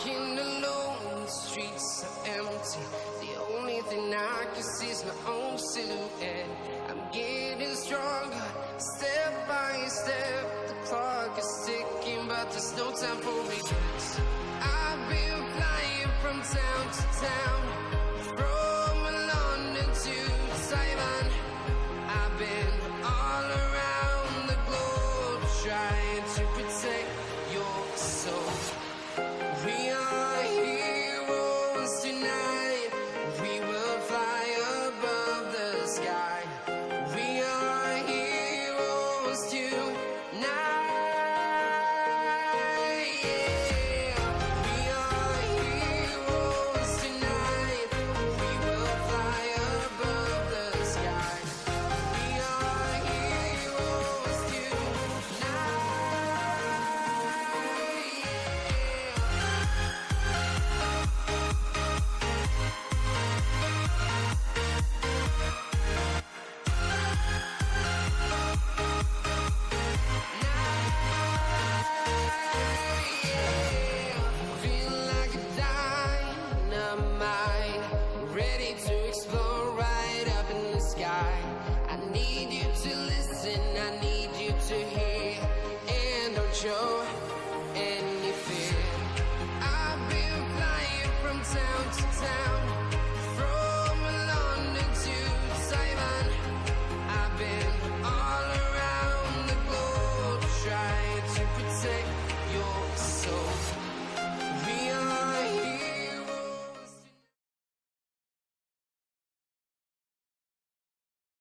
walking alone, the streets are empty. The only thing I can see is my own silhouette. I'm getting stronger, step by step. The clock is ticking, but there's no time for regrets. I've been flying from town to town, from London to Taiwan. I've been all around the globe, trying to protect your soul. We are heroes tonight. We will fly above the sky. We are heroes tonight. Yeah. We are heroes tonight. We will fly above the sky. We are heroes tonight. Feel like a dynamite, ready to explode right up in the sky. I need you.